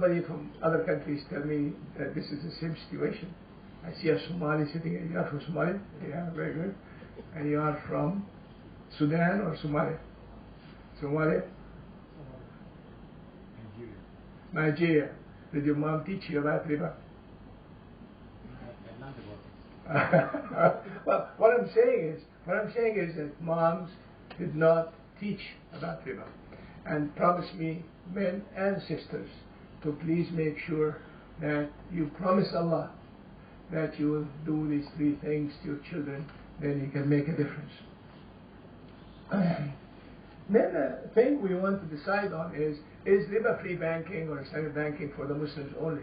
somebody from other countries tell me that this is the same situation. I see a Somali sitting here. You are from Somalia? Yeah, very good. And you are from Sudan or Somalia? Somalia? Nigeria. Did your mom teach you about riba? Well, what I'm saying is that moms did not teach about riba, and promise me, men and sisters, to please make sure that you promise Allah that you will do these three things to your children, then you can make a difference. Then the thing we want to decide on is riba-free banking or Islamic banking for the Muslims only?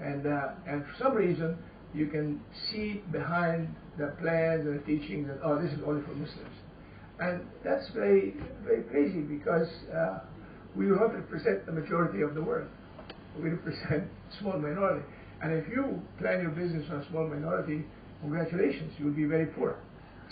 And for some reason, you can see behind the plans and the teachings that, oh, this is only for Muslims. And that's very, very crazy, because we don't represent the majority of the world. We represent a small minority. And if you plan your business on a small minority, congratulations, you will be very poor.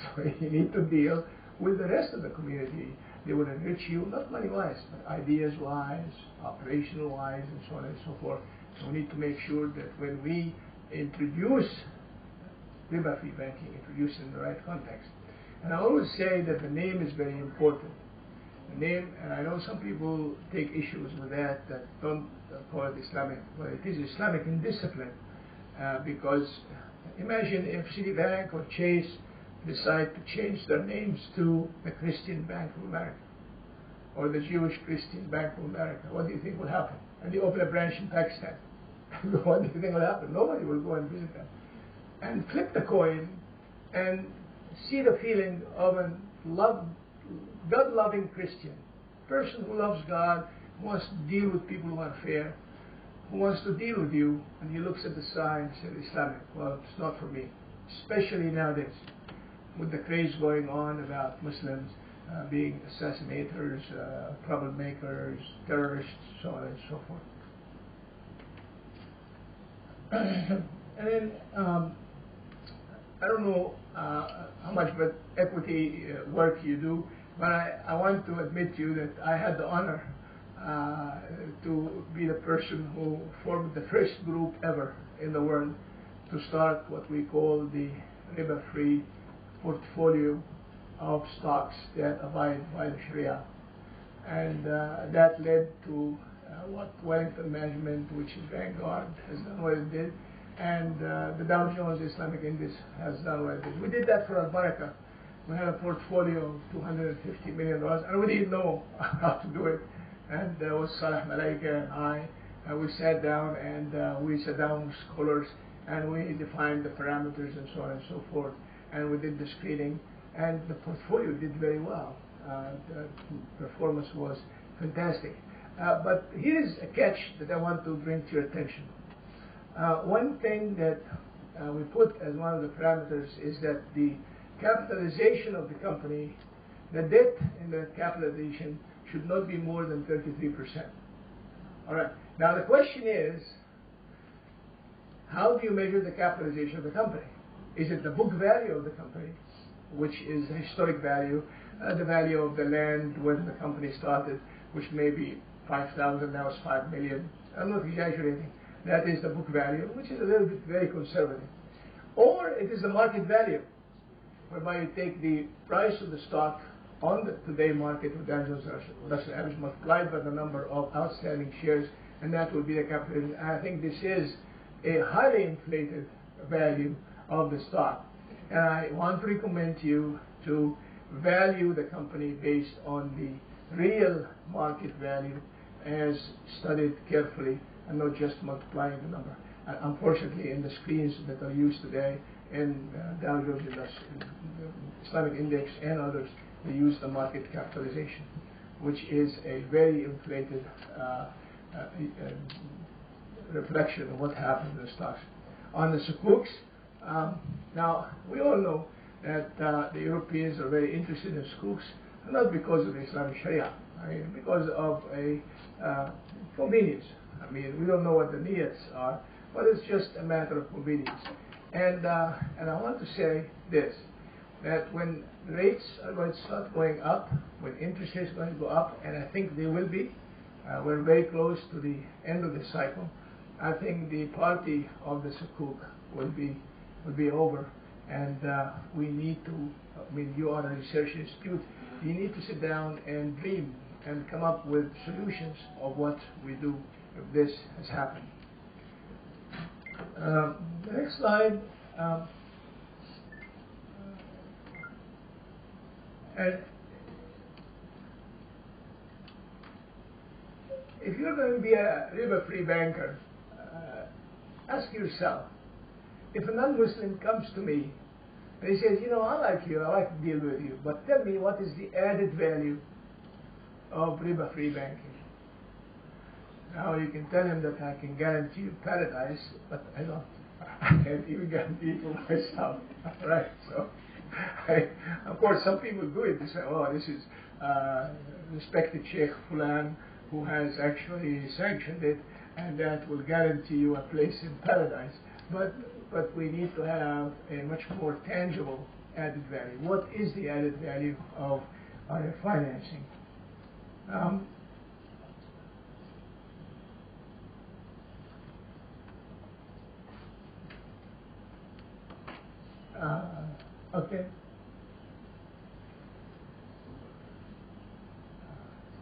So you need to deal with the rest of the community. They will enrich you, not money-wise, but ideas-wise, operational-wise, and so on and so forth. So we need to make sure that when we introduce riba-free banking, introduce it in the right context. And I always say that the name is very important. The name, and I know some people take issues with that don't call it Islamic, but it is Islamic in discipline. Because imagine if Citibank or Chase decide to change their names to the Christian Bank of America or the Jewish Christian Bank of America. What do you think will happen? And they open a branch in Pakistan. What do you think will happen? Nobody will go and visit them. And flip the coin and see the feeling of a God-loving Christian, person who loves God, who wants to deal with people who are fair, who wants to deal with you, and he looks at the sign and says, Islamic. Well, it's not for me, especially nowadays, with the craze going on about Muslims being assassinators, troublemakers, terrorists, so on and so forth. And then, I don't know how much but equity work you do, but I want to admit to you that I had the honor to be the person who formed the first group ever in the world to start what we call the riba-free portfolio of stocks that abide by the Shari'aa. And that led to what Wellington Management, which is Vanguard, has done what it did, and the Dow Jones Islamic Index has done what it did. We did that for Al-Barakah. We had a portfolio of $250 million, and we didn't know how to do it. And there was Salah Malaika and I, and we sat down with scholars, and we defined the parameters and so on and so forth, and we did the screening, and the portfolio did very well. The performance was fantastic. But here's a catch that I want to bring to your attention. One thing that we put as one of the parameters is that the capitalization of the company, the debt in the capitalization should not be more than 33%. All right. Now the question is, how do you measure the capitalization of the company? Is it the book value of the company, which is the historic value, the value of the land when the company started, which may be 5,000, now it's 5 million. I'm not exaggerating. That is the book value, which is a little bit very conservative. Or it is the market value, whereby you take the price of the stock on the today market with Dow Jones Industrial Average multiplied by the number of outstanding shares, and that will be the capitalization. I think this is a highly inflated value of the stock. And I want to recommend to you to value the company based on the real market value as studied carefully, and not just multiplying the number. Unfortunately, in the screens that are used today in Dow Jones Islamic Index and others, they use the market capitalization, which is a very inflated reflection of what happened in the stocks. On the sukuks, now we all know that the Europeans are very interested in sukuks, not because of the Islamic Sharia, because of a convenience. I mean, we don't know what the niyats are, but it's just a matter of convenience. And I want to say this, that when rates are going to start going up, when interest rates are going to go up, and I think they will be, We're very close to the end of the cycle. I think the party of the sukuk will be over, and we need to. I mean, you are a research institute. You need to sit down and dream and come up with solutions of what we do if this has happened. The next slide. And if you're going to be a riba-free banker, ask yourself, if a non-Muslim comes to me and he says, you know, I like you, I like to deal with you, but tell me what is the added value of riba-free banking? Now you can tell him that I can guarantee you paradise, but I don't. I can't even guarantee it for myself. Right? So, of course, some people do it. They say, oh, this is respected Sheikh Fulan who has actually sanctioned it, and that will guarantee you a place in paradise. But we need to have a much more tangible added value. What is the added value of our financing? Okay.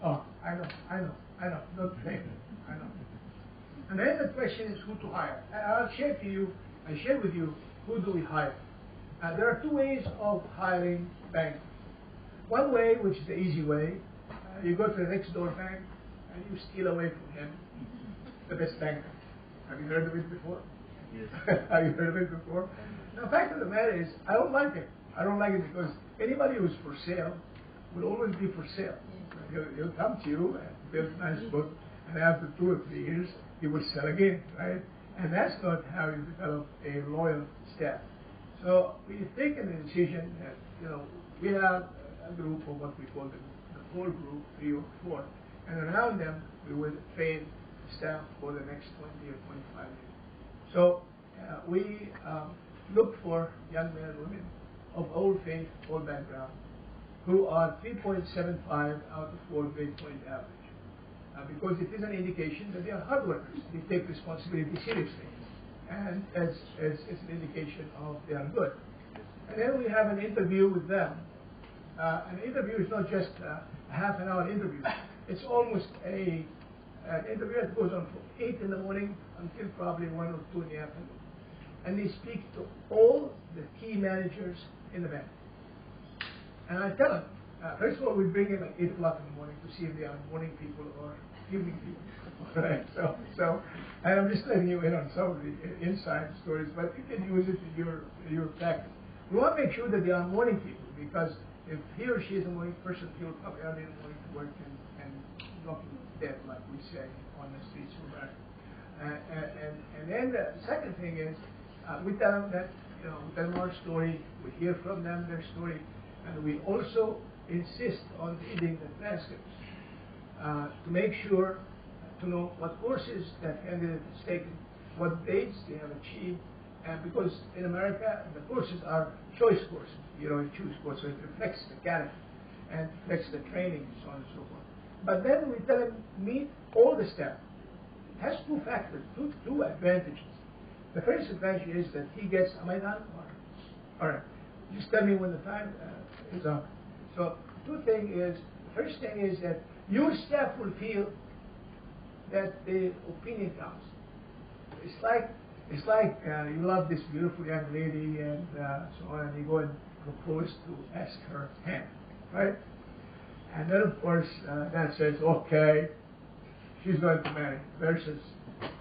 Oh, I know. Don't blame me. I know. And then the question is who to hire. I share with you who do we hire. There are two ways of hiring bankers. One way, which is the easy way, you go to the next door bank and you steal away from him the best banker. Have you heard of it before? Yes. Have you heard of it before? Now, the fact of the matter is, I don't like it. I don't like it because anybody who's for sale will always be for sale. He'll come to you and build a nice book, and after 2 or 3 years, he will sell again, right? And that's not how you develop a loyal staff. So we've taken the decision that, you know, we have a group of what we call the core group, 3 or 4, and around them we will train staff for the next 20 or 25 years. So we look for young men and women of all faith, all background, who are 3.75 out of 4 grade point average. Because it is an indication that they are hard workers. They take responsibility seriously. And it's an indication of they are good. And then we have an interview with them. An interview is not just a half-an-hour interview. It's almost an interview that goes on from 8 in the morning until probably 1 or 2 in the afternoon. And they speak to all the key managers in the bank. And I tell them, first of all, we bring them at 8 o'clock in the morning to see if they are morning people or evening people. Right? So, and I'm just letting you in on some of the inside stories, but you can use it in your practice. We want to make sure that they are morning people, because if he or she is a morning person, he will come early in the morning to work and not dead, like we say on the streets of America. And then the second thing is, we tell them that, you know, we tell them our story, we hear from them their story, and we also insist on reading the transcripts to make sure to know what courses that candidate has taken, what dates they have achieved, and because in America the courses are choice courses. You know, you choose courses, it reflects the character and reflects the training and so on and so forth. But then we tell them meet all the staff. It has 2 factors, two advantages. The first advantage is that he gets, am I done? All right. Just tell me when the time is up. So, the first thing is that your staff will feel that the opinion counts. It's like you love this beautiful young lady and so on, and you go and propose to ask her hand, right? And then, of course, that says, okay, she's going to marry. Versus,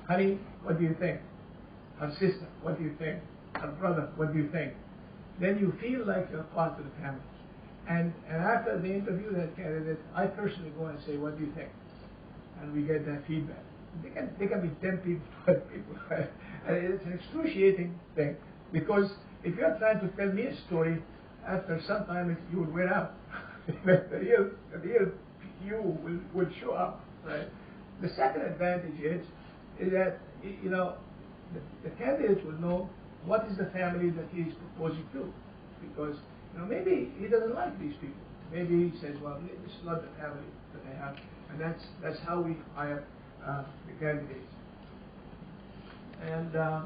honey, what do you think? Her sister, what do you think? Her brother, what do you think? Then you feel like you're part of the family. And after the interview that candidate, I personally go and say, what do you think? And we get that feedback. They can be 10 people, 12 people. And it's an excruciating thing, because if you're trying to tell me a story, after some time you will wear out. the real you will show up, right? The second advantage is that, you know, the candidate will know what is the family that he is proposing to, because, you know, maybe he doesn't like these people. Maybe he says, well, this is not the family that I have. And that's how we hire the candidates. And the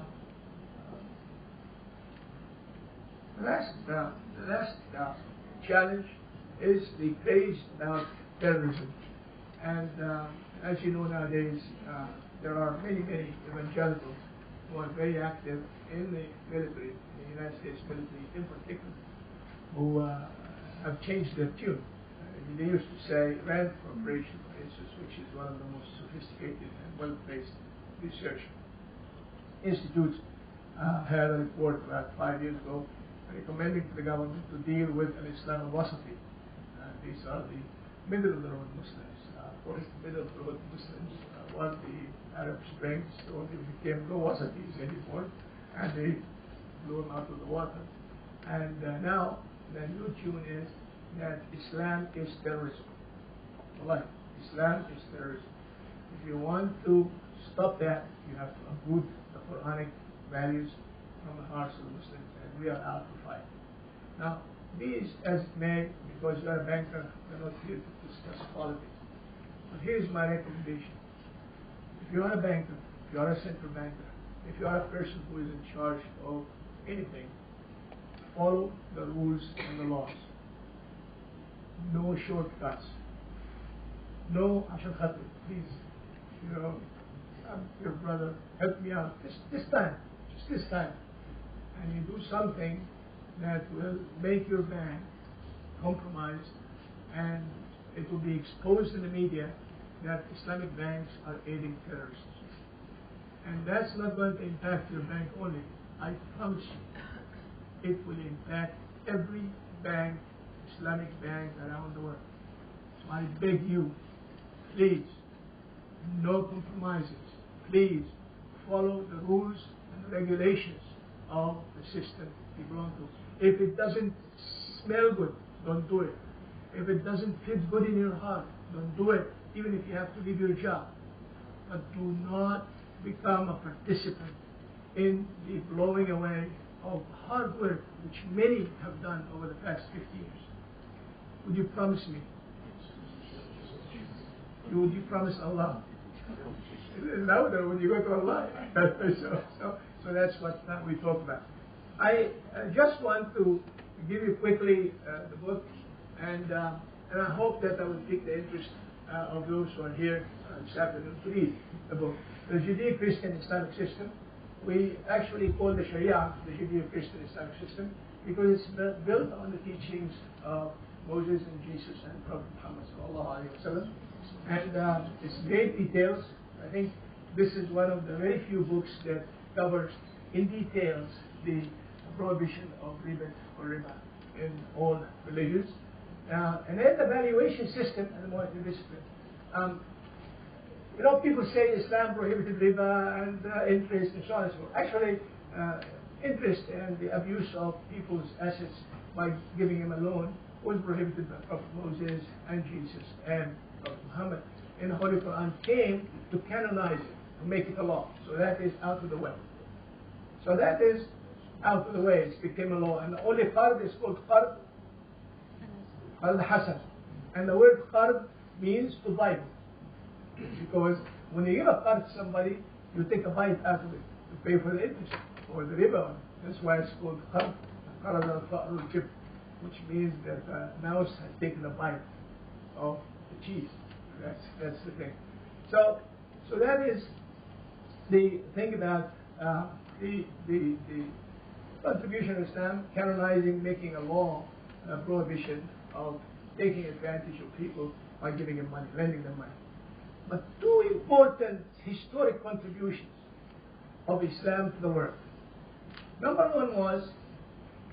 last challenge is the craze about terrorism. And as you know nowadays, there are many evangelicals who are very active in the military, in the United States military in particular, who have changed their tune. They used to say RAND Corporation, for instance, which is one of the most sophisticated and well-placed research institutes, had a report about 5 years ago recommending to the government to deal with an Islamawasati. These are the middle-of-the-road Muslims. Of course, the middle-of-the-road Muslims won the Arab Spring, so they became no Wasatis anymore, and they blew them out of the water. And now the new tune is that Islam is terrorism. Wallahi, Islam is terrorism. If you want to stop that, you have to uproot the Quranic values from the hearts of the Muslims, and we are out to fight. Now, be as it may, because you are a banker, we're not here to discuss politics. But here's my recommendation. If you are a banker, if you are a central banker, if you are a person who is in charge of anything, follow the rules and the laws. No shortcuts. No, Ashan Khatri, please, I'm your brother, help me out. Just this time. And you do something that will make your bank compromised, and it will be exposed in the media that Islamic banks are aiding terrorists. And that's not going to impact your bank only. I promise you, it will impact every bank, Islamic bank around the world. So I beg you, please, no compromises. Please follow the rules and the regulations of the system you belong to. If it doesn't smell good, don't do it. If it doesn't fit good in your heart, don't do it, even if you have to leave your job. But do not become a participant in the blowing away of hard work, which many have done over the past 50 years. Would you promise me? Would you promise Allah? Louder when you go to Allah. So that's what we talk about. I just want to give you quickly the book, and I hope that I will pique the interest of those who are here this afternoon to read the book. The Judeo-Christian Islamic System. We actually call the Shari'aa the Judeo-Christian Islamic System because it's built on the teachings of Moses and Jesus and Prophet Muhammad sallallahu alaihi wasallam, and it's great details. I think this is one of the very few books that covers in details the prohibition of riba or riba in all religions. And then the valuation system and the monetary discipline. People say Islam prohibited riba and interest and so on and so forth. Actually, interest and the abuse of people's assets by giving them a loan was prohibited by Prophet Moses and Jesus and Prophet Muhammad. And the Holy Quran came to canonize it, to make it a law. So that is out of the way. So that is out of the way. It became a law. And the only qard is called qard al-hasan. And the word qard means to bite. Because when you give a qard to somebody, you take a bite out of it to pay for the interest or the riba. That's why it's called qard. Qard al-jib, which means that a mouse has taken a bite of the cheese. That's the thing. So that is the thing about the contribution of Islam, canonizing, making a law, prohibition of taking advantage of people by giving them money, lending them money. But two important historic contributions of Islam to the world. Number one was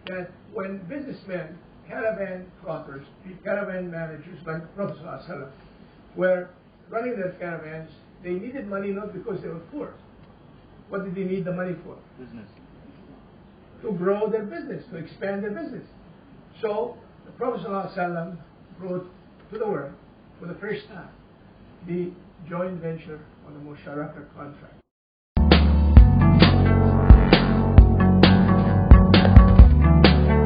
that when businessmen, caravan trotters, caravan managers like the Prophet ﷺ were running their caravans, they needed money not because they were poor. What did they need the money for? Business. To grow their business, to expand their business. So the Prophet ﷺ brought to the world for the first time the joint venture on the Musharaka contract.